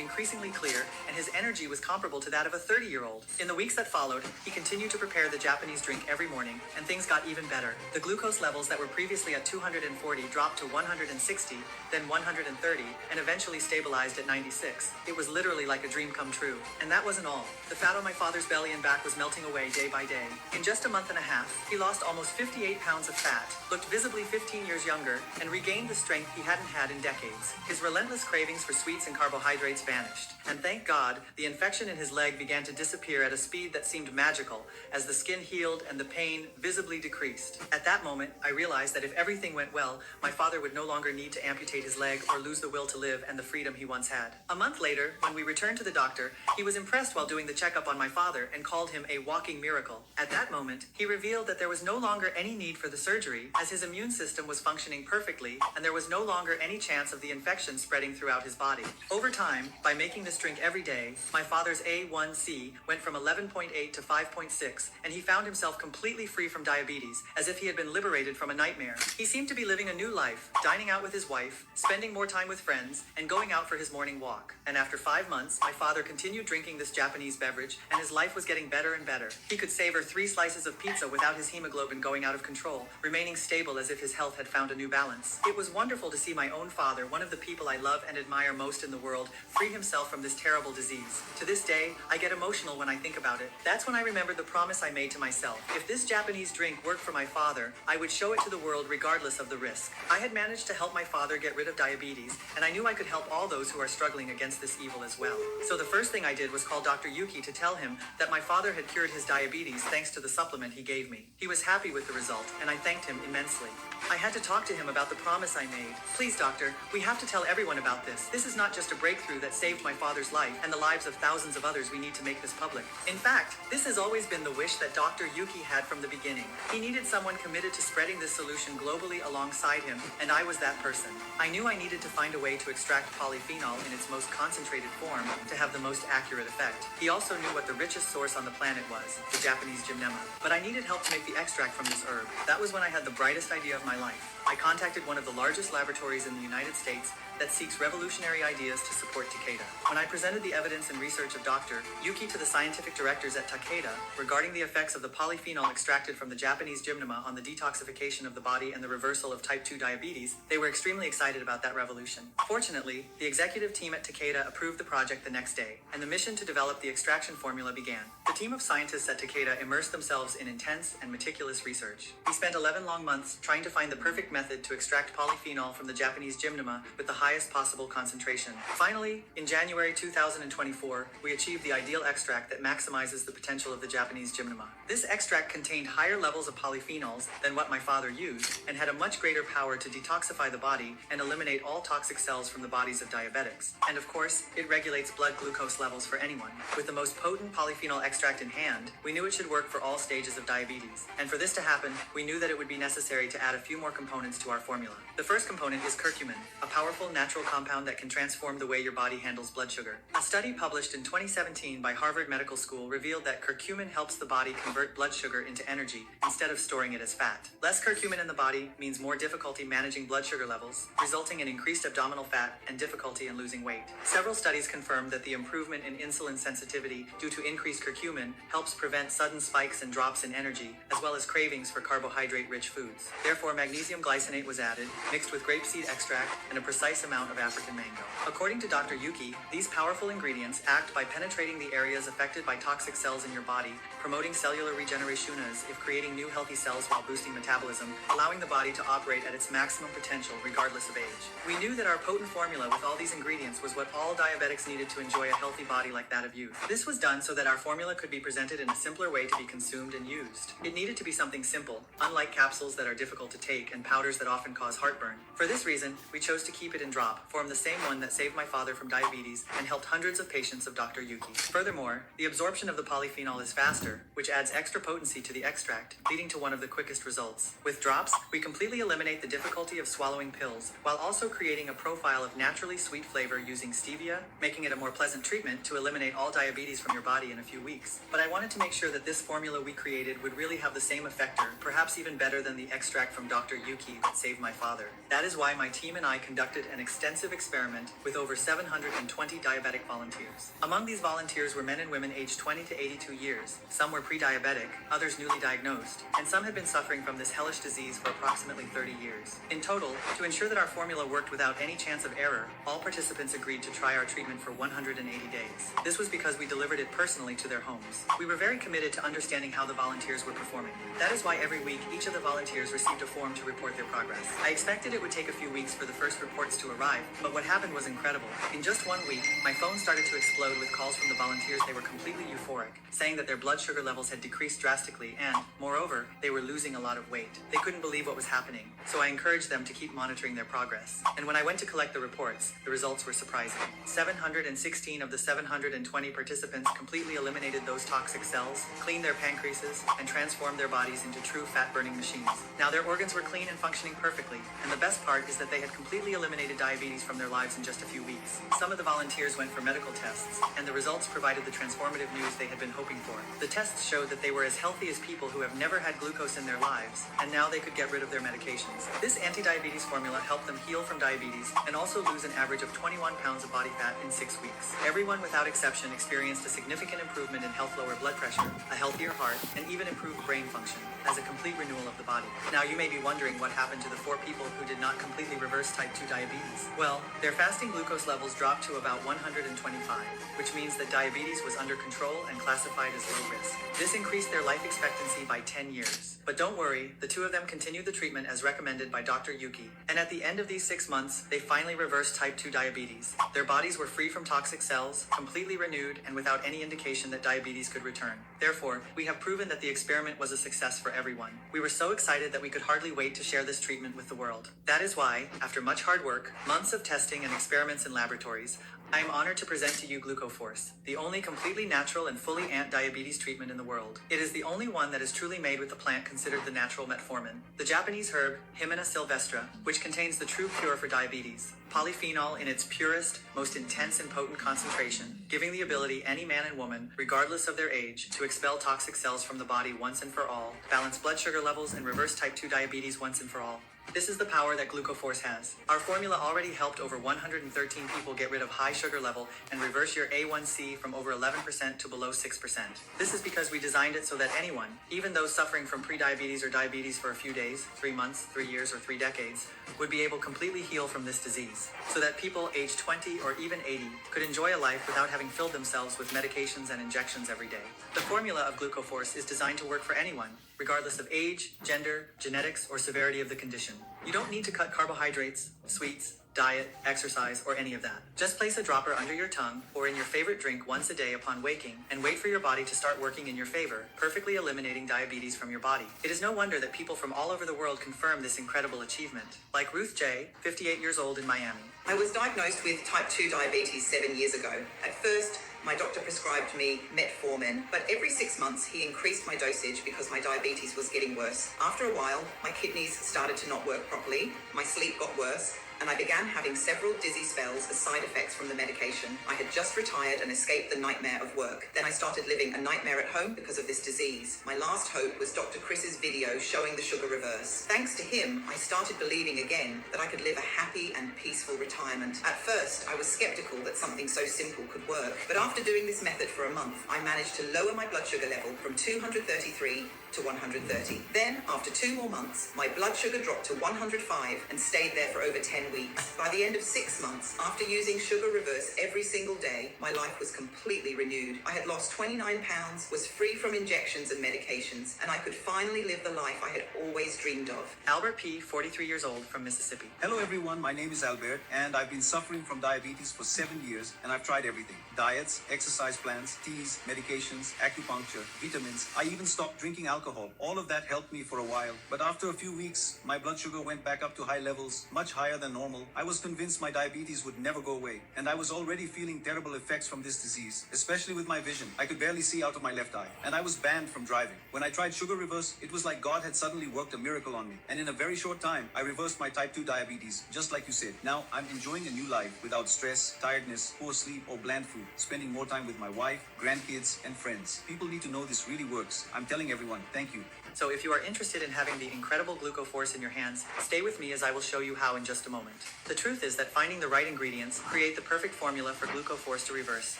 increasingly clear, and his energy was comparable to that of a 30-year-old. In the weeks that followed, he continued to prepare the Japanese drink every morning, and things got even better. The glucose levels that were previously at 240 dropped to 160, then 130, and eventually stabilized at 96. It was literally like a dream come true. And that wasn't all. The fat on my father's belly and back was melting away day by day. In just a month and a half, he lost almost 58 pounds of fat, looked visibly 15 years younger, and regained the strength he hadn't had in decades. His relentless cravings for sweets and carbohydrates carbohydrates vanished. And thank God, the infection in his leg began to disappear at a speed that seemed magical as the skin healed and the pain visibly decreased. At that moment, I realized that if everything went well, my father would no longer need to amputate his leg or lose the will to live and the freedom he once had. A month later, when we returned to the doctor, he was impressed while doing the checkup on my father and called him a walking miracle. At that moment, he revealed that there was no longer any need for the surgery as his immune system was functioning perfectly and there was no longer any chance of the infection spreading throughout his body. Over time, by making this drink every day, my father's A1C went from 11.8 to 5.6 and he found himself completely free from diabetes, as if he had been liberated from a nightmare. He seemed to be living a new life, dining out with his wife, spending more time with friends, and going out for his morning walk. And after 5 months, my father continued drinking this Japanese beverage, and his life was getting better and better. He could savor 3 slices of pizza without his hemoglobin going out of control, remaining stable as if his health had found a new balance. It was wonderful to see my own father, one of the people I love and admire most in the world, free himself from this terrible disease. To this day, I get emotional when I think about it. That's when I remembered the promise I made to myself. If this Japanese drink worked for my father, I would show it to the world regardless of the risk. I had managed to help my father get rid of diabetes, and I knew I could help all those who are struggling against this evil as well. So the first thing I did was call Dr. Yuki to tell him that my father had cured his diabetes thanks to the supplement he gave me. He was happy with the result, and I thanked him immensely. I had to talk to him about the promise I made. Please, doctor, we have to tell everyone about this. This is not just a breakthrough that saved my father's life and the lives of thousands of others. We need to make this public. In fact, this has always been the wish that Dr. Yuki had from the beginning. He needed someone committed to spreading this solution globally alongside him, and I was that person. I knew I needed to find a way to extract polyphenol in its most concentrated form to have the most accurate effect. He also knew what the richest source on the planet was, the Japanese gymnema. But I needed help to make the extract from this herb. That was when I had the brightest idea of my life. I contacted one of the largest laboratories in the United States that seeks revolutionary ideas to support Takeda. When I presented the evidence and research of Dr. Yuki to the scientific directors at Takeda regarding the effects of the polyphenol extracted from the Japanese gymnema on the detoxification of the body and the reversal of type 2 diabetes, they were extremely excited about that revolution. Fortunately, the executive team at Takeda approved the project the next day, and the mission to develop the extraction formula began. The team of scientists at Takeda immersed themselves in intense and meticulous research. We spent 11 long months trying to find the perfect method to extract polyphenol from the Japanese gymnema with the highest possible concentration. Finally, in January 2024, we achieved the ideal extract that maximizes the potential of the Japanese gymnema. This extract contained higher levels of polyphenols than what my father used, and had a much greater power to detoxify the body and eliminate all toxic cells from the bodies of diabetics. And of course, it regulates blood glucose levels for anyone. With the most potent polyphenol extract in hand, we knew it should work for all stages of diabetes. And for this to happen, we knew that it would be necessary to add a few more components to our formula. The first component is curcumin, a powerful natural compound that can transform the way your body handles blood sugar. A study published in 2017 by Harvard Medical School revealed that curcumin helps the body convert blood sugar into energy instead of storing it as fat. Less curcumin in the body means more difficulty managing blood sugar levels, resulting in increased abdominal fat and difficulty in losing weight. Several studies confirm that the improvement in insulin sensitivity due to increased curcumin helps prevent sudden spikes and drops in energy, as well as cravings for carbohydrate-rich foods. Therefore, magnesium glycinate was added, mixed with grapeseed extract and a precise amount of African mango. According to Dr. Yuki, these powerful ingredients act by penetrating the areas affected by toxic cells in your body, promoting cellular regeneration if creating new healthy cells while boosting metabolism, allowing the body to operate at its maximum potential regardless of age. We knew that our potent formula with all these ingredients was what all diabetics needed to enjoy a healthy body like that of youth. This was done so that our formula could be presented in a simpler way to be consumed and used. It needed to be something simple, unlike capsules that are difficult to take and powders that often cause heartburn. For this reason, we chose to keep it in drop form, the same one that saved my father from diabetes and helped hundreds of patients of Dr. Yuki. Furthermore, the absorption of the polyphenol is faster, which adds extra potency to the extract, leading to one of the quickest results. With drops, we completely eliminate the difficulty of swallowing pills, while also creating a profile of naturally sweet flavor using stevia, making it a more pleasant treatment to eliminate all diabetes from your body in a few weeks. But I wanted to make sure that this formula we created would really have the same effect, or perhaps even better than the extract from Dr. Yuki that saved my father. That is why my team and I conducted an extensive experiment with over 720 diabetic volunteers. Among these volunteers were men and women aged 20 to 82 years. Some were pre-diabetic, others newly diagnosed, and some had been suffering from this hellish disease for approximately 30 years. In total, to ensure that our formula worked without any chance of error, all participants agreed to try our treatment for 180 days. This was because we delivered it personally to their home. homes. We were very committed to understanding how the volunteers were performing. That is why every week each of the volunteers received a form to report their progress. I expected it would take a few weeks for the first reports to arrive, but what happened was incredible. In just 1 week, my phone started to explode with calls from the volunteers. They were completely euphoric, saying that their blood sugar levels had decreased drastically and, moreover, they were losing a lot of weight. They couldn't believe what was happening, so I encouraged them to keep monitoring their progress. And when I went to collect the reports, the results were surprising. 716 of the 720 participants completely eliminated those toxic cells, cleaned their pancreases, and transformed their bodies into true fat-burning machines. Now their organs were clean and functioning perfectly, and the best part is that they had completely eliminated diabetes from their lives in just a few weeks. Some of the volunteers went for medical tests, and the results provided the transformative news they had been hoping for. The tests showed that they were as healthy as people who have never had glucose in their lives, and now they could get rid of their medications. This anti-diabetes formula helped them heal from diabetes and also lose an average of 21 pounds of body fat in 6 weeks. Everyone without exception experienced a significant improvement in health, lower blood pressure, a healthier heart, and even improved brain function, as a complete renewal of the body. Now you may be wondering what happened to the 4 people who did not completely reverse type 2 diabetes. Well, their fasting glucose levels dropped to about 125, which means that diabetes was under control and classified as low risk. This increased their life expectancy by 10 years. But don't worry, the 2 of them continued the treatment as recommended by Dr. Yuki. And at the end of these 6 months, they finally reversed type 2 diabetes. Their bodies were free from toxic cells, completely renewed, and without any indication that diabetes could return. Therefore, we have proven that the experiment was a success for everyone. We were so excited that we could hardly wait to share this treatment with the world. That is why, after much hard work, months of testing and experiments in laboratories, I am honored to present to you Glucoforce, the only completely natural and fully anti-diabetes treatment in the world. It is the only one that is truly made with the plant considered the natural metformin, the Japanese herb Himina sylvestra, which contains the true cure for diabetes. Polyphenol in its purest, most intense and potent concentration, giving the ability any man and woman, regardless of their age, to expel toxic cells from the body once and for all, balance blood sugar levels, and reverse type 2 diabetes once and for all. This is the power that Glucoforce has. Our formula already helped over 113 people get rid of high sugar level and reverse your A1C from over 11% to below 6%. This is because we designed it so that anyone, even those suffering from pre-diabetes or diabetes for a few days, 3 months, 3 years, or 3 decades, would be able to completely heal from this disease. So that people aged 20 or even 80 could enjoy a life without having filled themselves with medications and injections every day. The formula of Glucoforce is designed to work for anyone, regardless of age, gender, genetics, or severity of the condition. You don't need to cut carbohydrates, sweets, diet, exercise, or any of that. Just place a dropper under your tongue or in your favorite drink once a day upon waking and wait for your body to start working in your favor, perfectly eliminating diabetes from your body. It is no wonder that people from all over the world confirm this incredible achievement, like Ruth J., 58 years old in Miami. I was diagnosed with type 2 diabetes 7 years ago. At first, my doctor prescribed me metformin, but every 6 months he increased my dosage because my diabetes was getting worse. After a while, my kidneys started to not work properly, my sleep got worse, and I began having several dizzy spells as side effects from the medication. I had just retired and escaped the nightmare of work. Then I started living a nightmare at home because of this disease. My last hope was Dr. Chris's video showing the sugar reverse. Thanks to him, I started believing again that I could live a happy and peaceful retirement. At first, I was skeptical that something so simple could work, but after doing this method for a month, I managed to lower my blood sugar level from 233 to 130. Then, after 2 more months, my blood sugar dropped to 105 and stayed there for over 10 weeks. By the end of 6 months, after using Sugar Reverse every single day, my life was completely renewed. I had lost 29 pounds, was free from injections and medications, and I could finally live the life I had always dreamed of. Albert P., 43 years old, from Mississippi. Hello everyone, my name is Albert and I've been suffering from diabetes for 7 years and I've tried everything. Diets, exercise plans, teas, medications, acupuncture, vitamins. I even stopped drinking alcohol. All of that helped me for a while. But after a few weeks, my blood sugar went back up to high levels, much higher than normal. I was convinced my diabetes would never go away. And I was already feeling terrible effects from this disease, especially with my vision. I could barely see out of my left eye. And I was banned from driving. When I tried Sugar Reverse, it was like God had suddenly worked a miracle on me. And in a very short time, I reversed my type 2 diabetes, just like you said. Now, I'm enjoying a new life without stress, tiredness, poor sleep, or bland food. Spending more time with my wife, grandkids, and friends. People need to know this really works. I'm telling everyone, thank you. So if you are interested in having the incredible Glucoforce in your hands, stay with me as I will show you how in just a moment. The truth is that finding the right ingredients create the perfect formula for Glucoforce to reverse.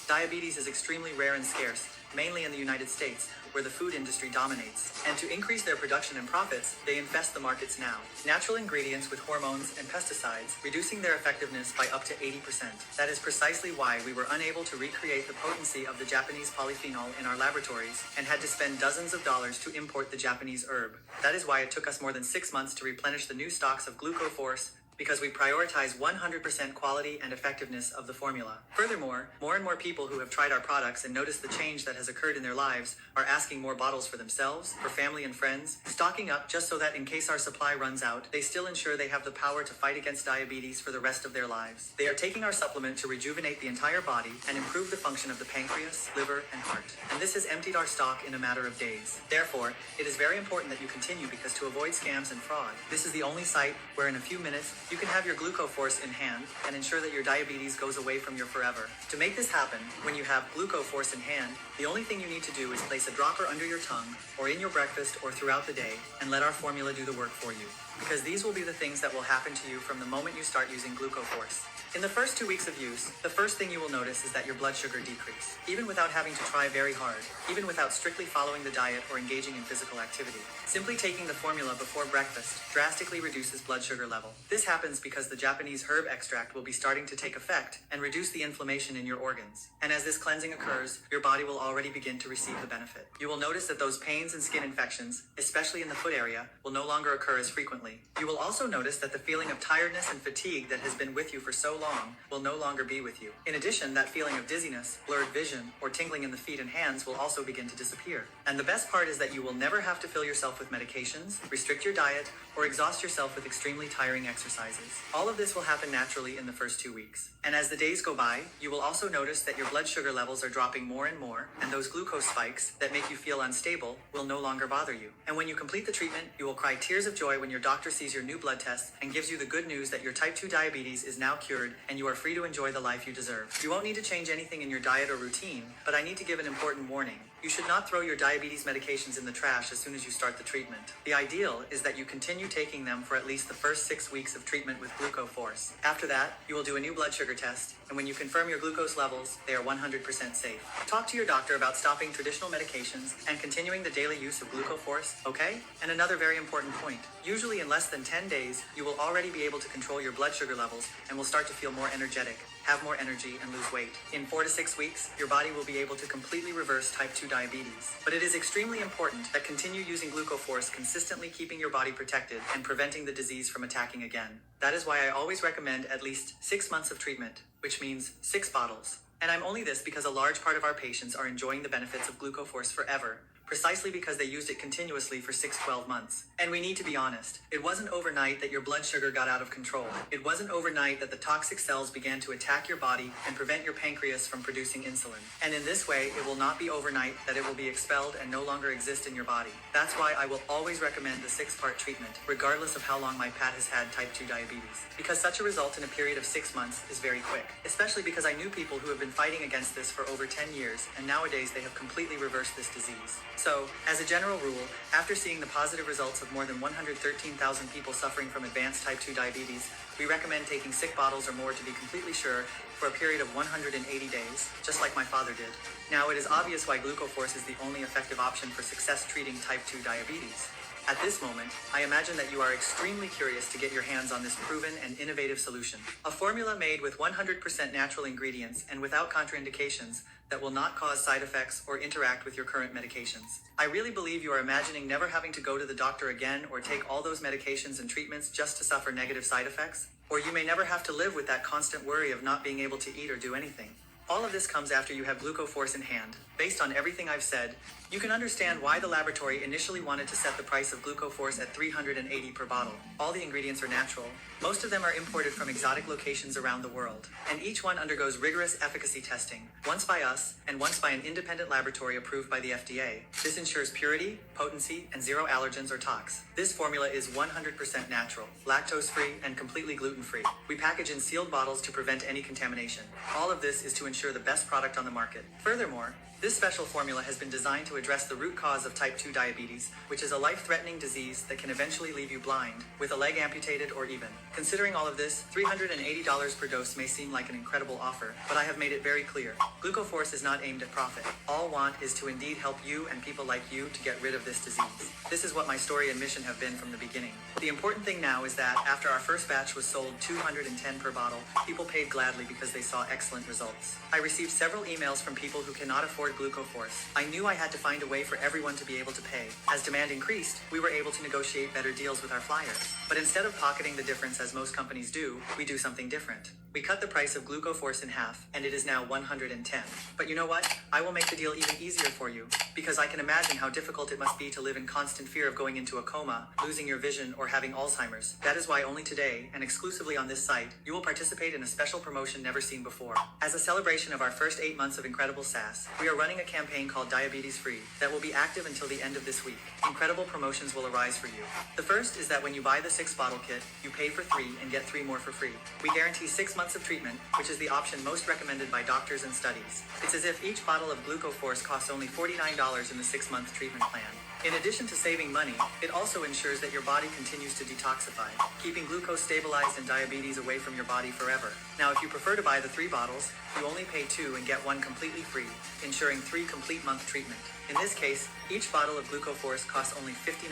Diabetes is extremely rare and scarce, mainly in the United States, where the food industry dominates. And to increase their production and profits, they infest the markets now. Natural ingredients with hormones and pesticides, reducing their effectiveness by up to 80%. That is precisely why we were unable to recreate the potency of the Japanese polyphenol in our laboratories and had to spend dozens of dollars to import the Japanese herb. That is why it took us more than 6 months to replenish the new stocks of Glucoforce, because we prioritize 100% quality and effectiveness of the formula. Furthermore, more and more people who have tried our products and noticed the change that has occurred in their lives are asking more bottles for themselves, for family and friends, stocking up just so that in case our supply runs out, they still ensure they have the power to fight against diabetes for the rest of their lives. They are taking our supplement to rejuvenate the entire body and improve the function of the pancreas, liver, and heart. And this has emptied our stock in a matter of days. Therefore, it is very important that you continue because to avoid scams and fraud, this is the only site where in a few minutes, you can have your Glucoforce in hand and ensure that your diabetes goes away from you forever. To make this happen, when you have Glucoforce in hand, the only thing you need to do is place a dropper under your tongue or in your breakfast or throughout the day and let our formula do the work for you. Because these will be the things that will happen to you from the moment you start using Glucoforce. In the first 2 weeks of use, the first thing you will notice is that your blood sugar decrease, even without having to try very hard, even without strictly following the diet or engaging in physical activity. Simply taking the formula before breakfast drastically reduces blood sugar level. This happens because the Japanese herb extract will be starting to take effect and reduce the inflammation in your organs. And as this cleansing occurs, your body will already begin to receive the benefit. You will notice that those pains and skin infections, especially in the foot area, will no longer occur as frequently. You will also notice that the feeling of tiredness and fatigue that has been with you for so long will no longer be with you. In addition, that feeling of dizziness, blurred vision, or tingling in the feet and hands will also begin to disappear. And the best part is that you will never have to fill yourself with medications, restrict your diet, or exhaust yourself with extremely tiring exercises. All of this will happen naturally in the first 2 weeks. And as the days go by, you will also notice that your blood sugar levels are dropping more and more, and those glucose spikes that make you feel unstable will no longer bother you. And when you complete the treatment, you will cry tears of joy when your doctor sees your new blood test and gives you the good news that your type 2 diabetes is now cured and you are free to enjoy the life you deserve. You won't need to change anything in your diet or routine, but I need to give an important warning. You should not throw your diabetes medications in the trash as soon as you start the treatment. The ideal is that you continue taking them for at least the first 6 weeks of treatment with Glucoforce. After that, you will do a new blood sugar test, and when you confirm your glucose levels, they are 100% safe. Talk to your doctor about stopping traditional medications and continuing the daily use of Glucoforce, okay? And another very important point. Usually in less than 10 days, you will already be able to control your blood sugar levels and will start to feel more energetic, have more energy, and lose weight. In 4 to 6 weeks, your body will be able to completely reverse type 2 diabetes. But it is extremely important that continue using Glucoforce, consistently keeping your body protected and preventing the disease from attacking again. That is why I always recommend at least 6 months of treatment, which means 6 bottles. And I'm only this because a large part of our patients are enjoying the benefits of Glucoforce forever, precisely because they used it continuously for 6-12 months. And we need to be honest, it wasn't overnight that your blood sugar got out of control. It wasn't overnight that the toxic cells began to attack your body and prevent your pancreas from producing insulin. And in this way, it will not be overnight that it will be expelled and no longer exist in your body. That's why I will always recommend the 6-part treatment, regardless of how long my Pat has had type 2 diabetes. Because such a result in a period of 6 months is very quick, especially because I knew people who have been fighting against this for over 10 years, and nowadays they have completely reversed this disease. So, as a general rule, after seeing the positive results of more than 113,000 people suffering from advanced type 2 diabetes, we recommend taking 6 bottles or more to be completely sure for a period of 180 days, just like my father did. Now, it is obvious why Glucoforce is the only effective option for success treating type 2 diabetes. At this moment, I imagine that you are extremely curious to get your hands on this proven and innovative solution. A formula made with 100% natural ingredients and without contraindications that will not cause side effects or interact with your current medications. I really believe you are imagining never having to go to the doctor again or take all those medications and treatments just to suffer negative side effects. Or you may never have to live with that constant worry of not being able to eat or do anything. All of this comes after you have Glucoforce in hand. Based on everything I've said, you can understand why the laboratory initially wanted to set the price of Glucoforce at $380 per bottle. All the ingredients are natural. Most of them are imported from exotic locations around the world, and each one undergoes rigorous efficacy testing, once by us and once by an independent laboratory approved by the FDA. This ensures purity, potency, and zero allergens or tox. This formula is 100% natural, lactose-free, and completely gluten-free. We package in sealed bottles to prevent any contamination. All of this is to ensure the best product on the market. Furthermore, this special formula has been designed to address the root cause of type 2 diabetes, which is a life-threatening disease that can eventually leave you blind, with a leg amputated or even. Considering all of this, $380 per dose may seem like an incredible offer, but I have made it very clear. Glucoforce is not aimed at profit. All want is to indeed help you and people like you to get rid of this disease. This is what my story and mission have been from the beginning. The important thing now is that after our first batch was sold 210 per bottle, people paid gladly because they saw excellent results. I received several emails from people who cannot afford Glucoforce. I knew I had to find a way for everyone to be able to pay. As demand increased, we were able to negotiate better deals with our flyers. But instead of pocketing the difference as most companies do, we do something different. We cut the price of Glucoforce in half, and it is now 110. But you know what? I will make the deal even easier for you, because I can imagine how difficult it must be to live in constant fear of going into a coma, losing your vision, or having Alzheimer's. That is why only today, and exclusively on this site, you will participate in a special promotion never seen before. As a celebration of our first 8 months of incredible SaaS, we are running a campaign called Diabetes Free that will be active until the end of this week. Incredible promotions will arise for you. The first is that when you buy the 6-bottle kit, you pay for 3 and get 3 more for free. We guarantee 6 months of treatment, which is the option most recommended by doctors and studies. It's as if each bottle of Glucoforce costs only $49 in the 6-month treatment plan. In addition to saving money, it also ensures that your body continues to detoxify, keeping glucose stabilized and diabetes away from your body forever. Now, if you prefer to buy the 3 bottles, you only pay 2 and get 1 completely free, ensuring 3 complete month treatment. In this case, each bottle of Glucoforce costs only $59.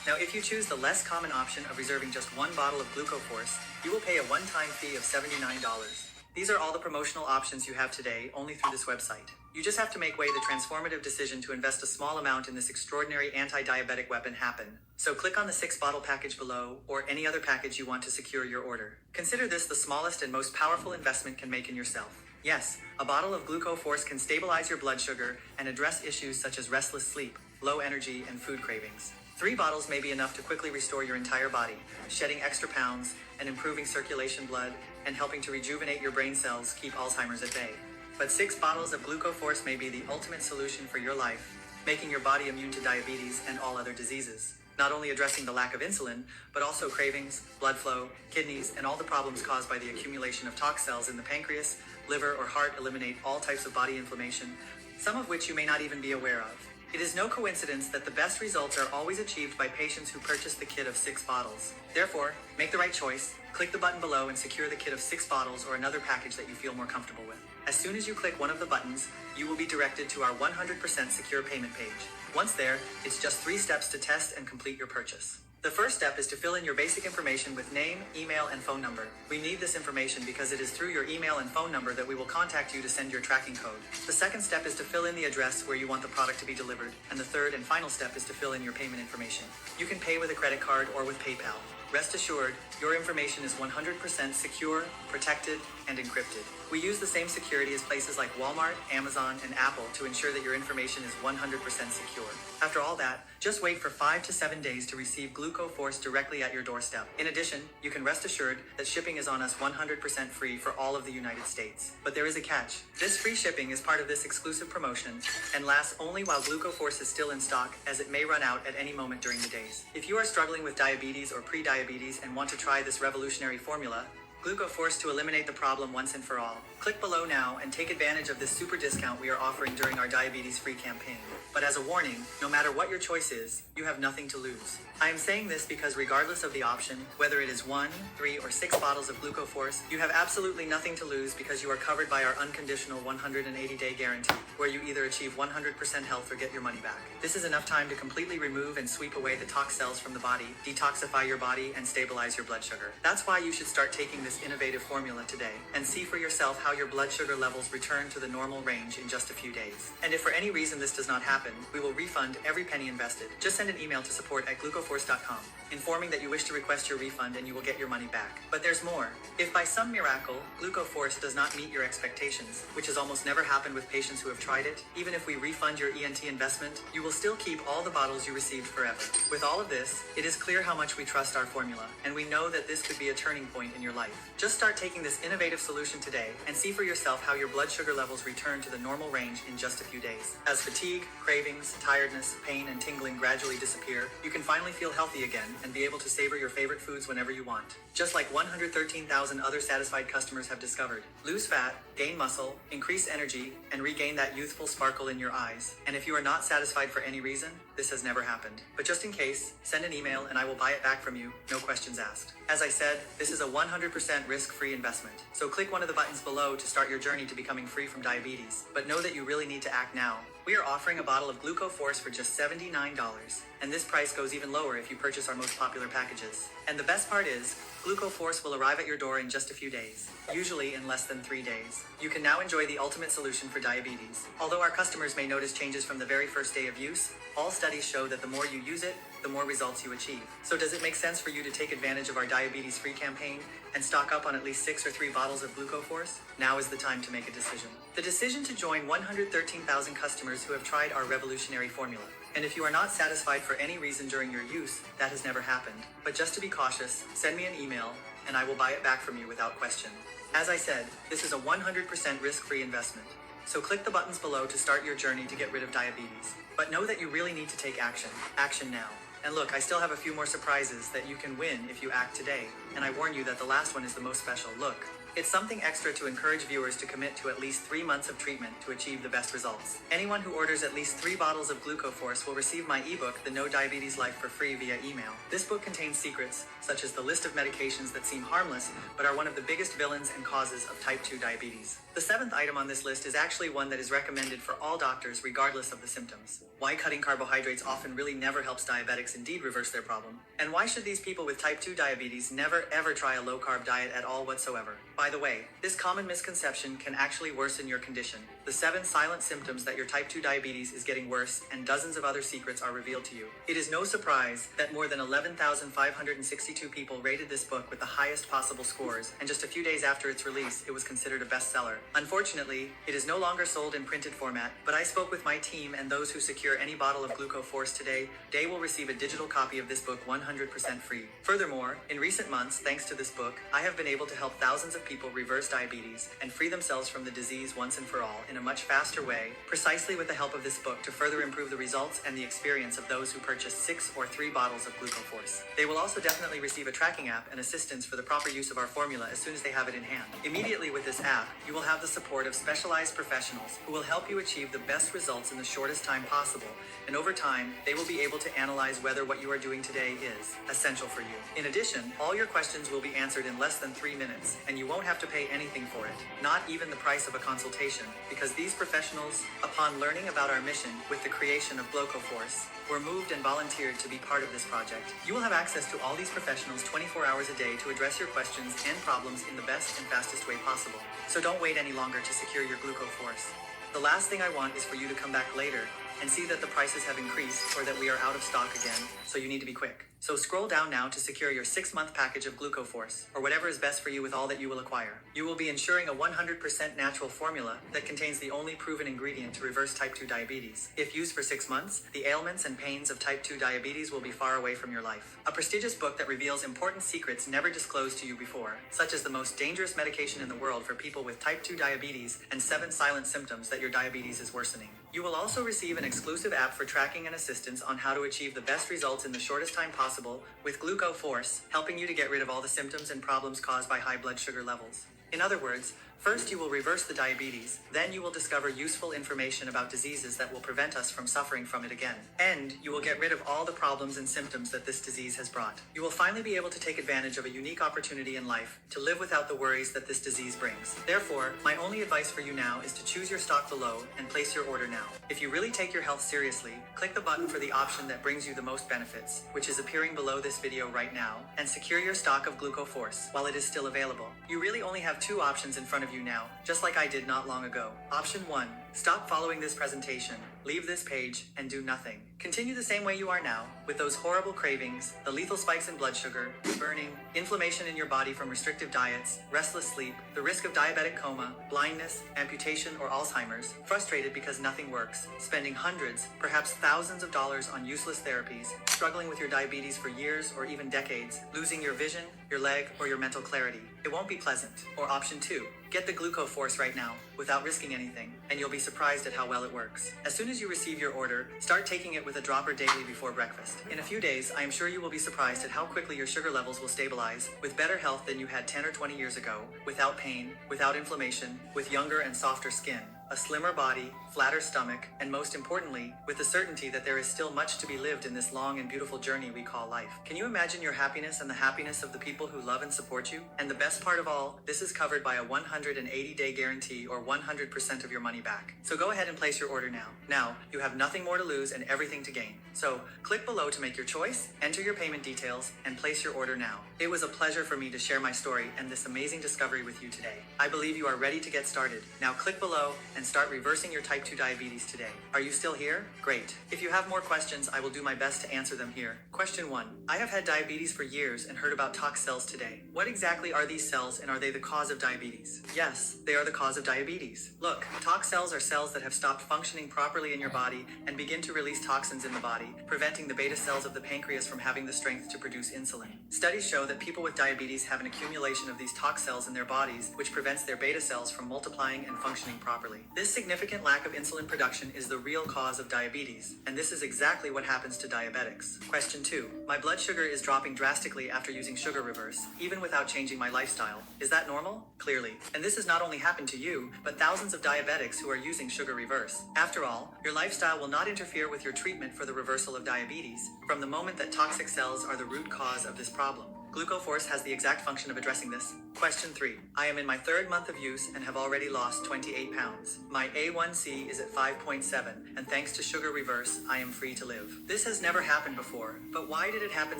Now, if you choose the less common option of reserving just 1 bottle of Glucoforce, you will pay a one-time fee of $79. These are all the promotional options you have today, only through this website. You just have to make way the transformative decision to invest a small amount in this extraordinary anti-diabetic weapon happen. So click on the 6-bottle package below, or any other package you want to secure your order. Consider this the smallest and most powerful investment can make in yourself. Yes, a bottle of Glucoforce can stabilize your blood sugar and address issues such as restless sleep, low energy, and food cravings. 3 bottles may be enough to quickly restore your entire body, shedding extra pounds and improving circulation blood and helping to rejuvenate your brain cells, keep Alzheimer's at bay. But 6 bottles of Glucoforce may be the ultimate solution for your life, making your body immune to diabetes and all other diseases. Not only addressing the lack of insulin, but also cravings, blood flow, kidneys, and all the problems caused by the accumulation of tox cells in the pancreas, liver, or heart. Eliminate all types of body inflammation, some of which you may not even be aware of. It is no coincidence that the best results are always achieved by patients who purchase the kit of 6 bottles. Therefore, make the right choice, click the button below and secure the kit of 6 bottles or another package that you feel more comfortable with. As soon as you click one of the buttons, you will be directed to our 100% secure payment page. Once there, it's just 3 steps to test and complete your purchase. The first step is to fill in your basic information with name, email, and phone number. We need this information because it is through your email and phone number that we will contact you to send your tracking code. The second step is to fill in the address where you want the product to be delivered. And the third and final step is to fill in your payment information. You can pay with a credit card or with PayPal. Rest assured, your information is 100% secure, protected, and encrypted. We use the same security as places like Walmart, Amazon, and Apple to ensure that your information is 100% secure. After all that, just wait for 5 to 7 days to receive Glucoforce directly at your doorstep. In addition, you can rest assured that shipping is on us 100% free for all of the United States. But there is a catch. This free shipping is part of this exclusive promotion and lasts only while Glucoforce is still in stock, as it may run out at any moment during the days. If you are struggling with diabetes or pre-diabetes and want to try this revolutionary formula, Glucoforce to eliminate the problem once and for all. Click below now and take advantage of this super discount we are offering during our diabetes-free campaign. But as a warning, no matter what your choice is, you have nothing to lose. I am saying this because regardless of the option, whether it is 1, 3, or 6 bottles of Glucoforce, you have absolutely nothing to lose because you are covered by our unconditional 180-day guarantee, where you either achieve 100% health or get your money back. This is enough time to completely remove and sweep away the tox cells from the body, detoxify your body, and stabilize your blood sugar. That's why you should start taking this innovative formula today and see for yourself how your blood sugar levels return to the normal range in just a few days. And if for any reason this does not happen, we will refund every penny invested. Just send an email to support@glucoforce.com, informing that you wish to request your refund and you will get your money back. But there's more. If by some miracle, Glucoforce does not meet your expectations, which has almost never happened with patients who have tried it, even if we refund your ENT investment, you will still keep all the bottles you received forever. With all of this, it is clear how much we trust our formula, and we know that this could be a turning point in your life. Just start taking this innovative solution today and see for yourself how your blood sugar levels return to the normal range in just a few days. As fatigue, cravings, tiredness, pain, and tingling gradually disappear, you can finally feel healthy again and be able to savor your favorite foods whenever you want. Just like 113,000 other satisfied customers have discovered. Lose fat, gain muscle, increase energy, and regain that youthful sparkle in your eyes. And if you are not satisfied for any reason, this has never happened. But just in case, send an email and I will buy it back from you, no questions asked. As I said, this is a 100% risk-free investment. So click one of the buttons below to start your journey to becoming free from diabetes. But know that you really need to act now. We are offering a bottle of GlucoForce for just $79, and this price goes even lower if you purchase our most popular packages. And the best part is, GlucoForce will arrive at your door in just a few days, usually in less than 3 days. You can now enjoy the ultimate solution for diabetes. Although our customers may notice changes from the very first day of use, all studies show that the more you use it, the more results you achieve. So does it make sense for you to take advantage of our diabetes-free campaign and stock up on at least 6 or 3 bottles of GlucoForce? Now is the time to make a decision. The decision to join 113,000 customers who have tried our revolutionary formula. And if you are not satisfied for any reason during your use, that has never happened. But just to be cautious, send me an email and I will buy it back from you without question. As I said, this is a 100% risk-free investment. So click the buttons below to start your journey to get rid of diabetes. But know that you really need to take action. Action now. And look, I still have a few more surprises that you can win if you act today. And I warn you that the last one is the most special. Look, it's something extra to encourage viewers to commit to at least 3 months of treatment to achieve the best results. Anyone who orders at least 3 bottles of GlucoForce will receive my ebook, The No Diabetes Life, for free via email. This book contains secrets, such as the list of medications that seem harmless, but are one of the biggest villains and causes of type 2 diabetes. The 7th item on this list is actually one that is recommended for all doctors regardless of the symptoms. Why cutting carbohydrates often really never helps diabetics indeed reverse their problem. And why should these people with type 2 diabetes never ever try a low-carb diet at all whatsoever? By the way, this common misconception can actually worsen your condition. The 7 silent symptoms that your type 2 diabetes is getting worse, and dozens of other secrets are revealed to you. It is no surprise that more than 11,562 people rated this book with the highest possible scores, and just a few days after its release, it was considered a bestseller. Unfortunately, it is no longer sold in printed format, but I spoke with my team, and those who secure any bottle of GlucoForce today, they will receive a digital copy of this book 100% free. Furthermore, in recent months, thanks to this book, I have been able to help thousands of people reverse diabetes and free themselves from the disease once and for all in a much faster way, precisely with the help of this book to further improve the results and the experience of those who purchase 6 or 3 bottles of GlucoForce. They will also definitely receive a tracking app and assistance for the proper use of our formula as soon as they have it in hand. Immediately with this app, you will have the support of specialized professionals who will help you achieve the best results in the shortest time possible, and over time, they will be able to analyze whether what you are doing today is essential for you. In addition, all your questions will be answered in less than 3 minutes, and you won't have to pay anything for it, not even the price of a consultation, because these professionals, upon learning about our mission with the creation of GlucoForce, were moved and volunteered to be part of this project. You will have access to all these professionals 24 hours a day to address your questions and problems in the best and fastest way possible. So don't wait any longer to secure your GlucoForce. The last thing I want is for you to come back later and see that the prices have increased or that we are out of stock again, so you need to be quick. So scroll down now to secure your 6-month package of GlucoForce, or whatever is best for you with all that you will acquire. You will be ensuring a 100% natural formula that contains the only proven ingredient to reverse type 2 diabetes. If used for 6 months, the ailments and pains of type 2 diabetes will be far away from your life. A prestigious book that reveals important secrets never disclosed to you before, such as the most dangerous medication in the world for people with type 2 diabetes and 7 silent symptoms that your diabetes is worsening. You will also receive an exclusive app for tracking and assistance on how to achieve the best results in the shortest time possible with GlucoForce, helping you to get rid of all the symptoms and problems caused by high blood sugar levels. In other words, first you will reverse the diabetes, then you will discover useful information about diseases that will prevent us from suffering from it again. And you will get rid of all the problems and symptoms that this disease has brought. You will finally be able to take advantage of a unique opportunity in life to live without the worries that this disease brings. Therefore, my only advice for you now is to choose your stock below and place your order now. If you really take your health seriously, click the button for the option that brings you the most benefits, which is appearing below this video right now, and secure your stock of GlucoForce while it is still available. You really only have 2 options in front of you now, just like I did not long ago. Option 1, Stop following this presentation, leave this page, and do nothing. Continue the same way you are now, with those horrible cravings, the lethal spikes in blood sugar, burning, inflammation in your body from restrictive diets, restless sleep, the risk of diabetic coma, blindness, amputation, or Alzheimer's, frustrated because nothing works, spending hundreds, perhaps thousands of dollars on useless therapies, struggling with your diabetes for years or even decades, losing your vision, your leg, or your mental clarity. It won't be pleasant. Or option 2, get the Glucoforce right now, without risking anything, and you'll be surprised at how well it works. As soon as you receive your order, start taking it with a dropper daily before breakfast. In a few days, I am sure you will be surprised at how quickly your sugar levels will stabilize, with better health than you had 10 or 20 years ago, without pain, without inflammation, with younger and softer skin, a slimmer body, flatter stomach, and most importantly, with the certainty that there is still much to be lived in this long and beautiful journey we call life. Can you imagine your happiness and the happiness of the people who love and support you? And the best part of all, this is covered by a 180-day guarantee or 100% of your money back. So go ahead and place your order now. Now, you have nothing more to lose and everything to gain. So click below to make your choice, enter your payment details, and place your order now. It was a pleasure for me to share my story and this amazing discovery with you today. I believe you are ready to get started. Now click below and start reversing your type 2 diabetes today. Are you still here? Great. If you have more questions, I will do my best to answer them here. Question 1. I have had diabetes for years and heard about tox cells today. What exactly are these cells and are they the cause of diabetes? Yes, they are the cause of diabetes. Look, tox cells are cells that have stopped functioning properly in your body and begin to release toxins in the body, preventing the beta cells of the pancreas from having the strength to produce insulin. Studies show that people with diabetes have an accumulation of these tox cells in their bodies, which prevents their beta cells from multiplying and functioning properly. This significant lack of insulin production is the real cause of diabetes, and this is exactly what happens to diabetics. Question 2. My blood sugar is dropping drastically after using Sugar Reverse, even without changing my lifestyle. Is that normal? Clearly. And this has not only happened to you, but thousands of diabetics who are using Sugar Reverse. After all, your lifestyle will not interfere with your treatment for the reversal of diabetes, from the moment that toxic cells are the root cause of this problem. Glucoforce has the exact function of addressing this. Question 3. I am in my 3rd month of use and have already lost 28 pounds. My A1C is at 5.7, and thanks to Sugar Reverse, I am free to live. This has never happened before, but why did it happen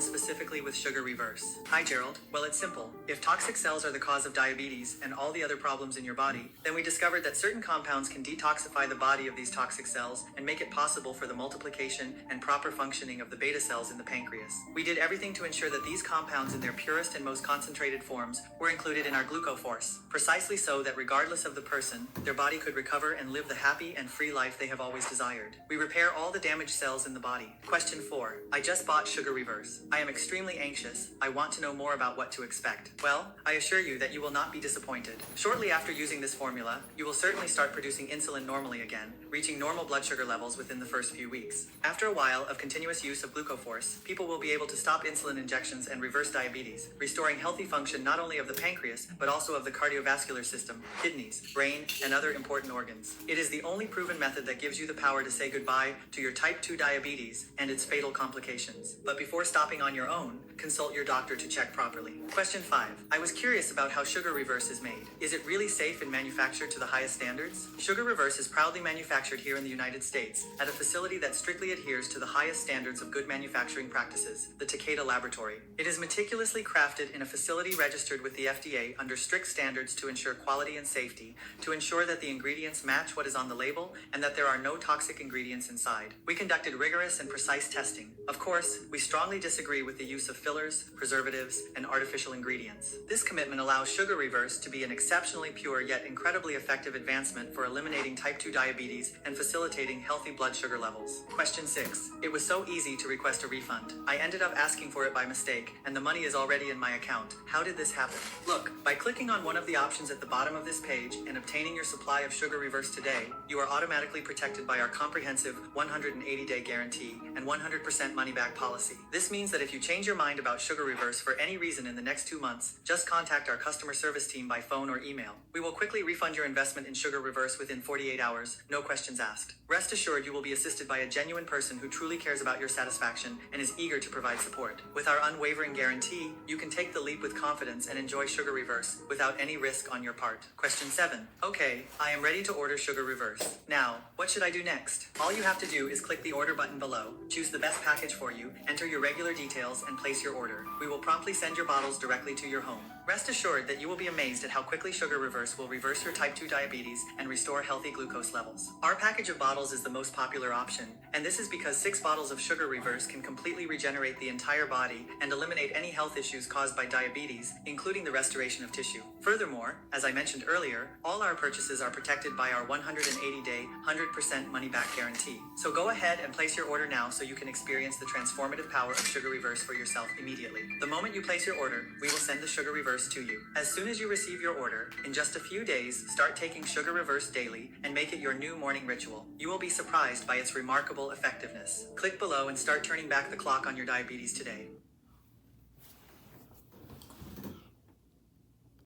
specifically with Sugar Reverse? Hi Gerald. Well, it's simple. If toxic cells are the cause of diabetes and all the other problems in your body, then we discovered that certain compounds can detoxify the body of these toxic cells and make it possible for the multiplication and proper functioning of the beta cells in the pancreas. We did everything to ensure that these compounds in their purest and most concentrated forms were included in our Glucoforce, precisely so that regardless of the person, their body could recover and live the happy and free life they have always desired. We repair all the damaged cells in the body. Question 4. I just bought Sugar Reverse. I am extremely anxious. I want to know more about what to expect. Well, I assure you that you will not be disappointed. Shortly after using this formula, you will certainly start producing insulin normally again, reaching normal blood sugar levels within the first few weeks. After a while of continuous use of Glucoforce, people will be able to stop insulin injections and reverse diabetes, restoring healthy function not only of the pancreas, but also of the cardiovascular system, kidneys, brain, and other important organs. It is the only proven method that gives you the power to say goodbye to your type 2 diabetes and its fatal complications. But before stopping on your own, consult your doctor to check properly. Question 5. I was curious about how Sugar Reverse is made. Is it really safe and manufactured to the highest standards? Sugar Reverse is proudly manufactured here in the United States at a facility that strictly adheres to the highest standards of good manufacturing practices, the Takeda Laboratory. It is meticulously crafted in a facility registered with the FDA under strict standards to ensure quality and safety, to ensure that the ingredients match what is on the label, and that there are no toxic ingredients inside. We conducted rigorous and precise testing. Of course, we strongly disagree with the use of fillers, preservatives, and artificial ingredients. This commitment allows Sugar Reverse to be an exceptionally pure yet incredibly effective advancement for eliminating type 2 diabetes and facilitating healthy blood sugar levels. Question 6. It was so easy to request a refund. I ended up asking for it by mistake, and the money is already in my account. How did this happen? Look, by clicking on one of the options at the bottom of this page and obtaining your supply of Sugar Reverse today, you are automatically protected by our comprehensive 180-day guarantee and 100% money-back policy. This means that if you change your mind about Sugar Reverse for any reason in the next 2 months, just contact our customer service team by phone or email. We will quickly refund your investment in Sugar Reverse within 48 hours, no questions questions asked. Rest assured you will be assisted by a genuine person who truly cares about your satisfaction and is eager to provide support. With our unwavering guarantee, you can take the leap with confidence and enjoy Sugar Reverse without any risk on your part. Question 7. Okay, I am ready to order Sugar Reverse. Now, what should I do next? All you have to do is click the order button below, choose the best package for you, enter your regular details, and place your order. We will promptly send your bottles directly to your home. Rest assured that you will be amazed at how quickly Sugar Reverse will reverse your type 2 diabetes and restore healthy glucose levels. Our package of bottles is the most popular option, and this is because 6 bottles of Sugar Reverse can completely regenerate the entire body and eliminate any health issues caused by diabetes, including the restoration of tissue. Furthermore, as I mentioned earlier, all our purchases are protected by our 180-day, 100% money-back guarantee. So go ahead and place your order now so you can experience the transformative power of Sugar Reverse for yourself immediately. The moment you place your order, we will send the Sugar Reverse to you. As soon as you receive your order, in just a few days, start taking Sugar Reverse daily and make it your new morning ritual. You will be surprised by its remarkable effectiveness. Click below and start turning back the clock on your diabetes today.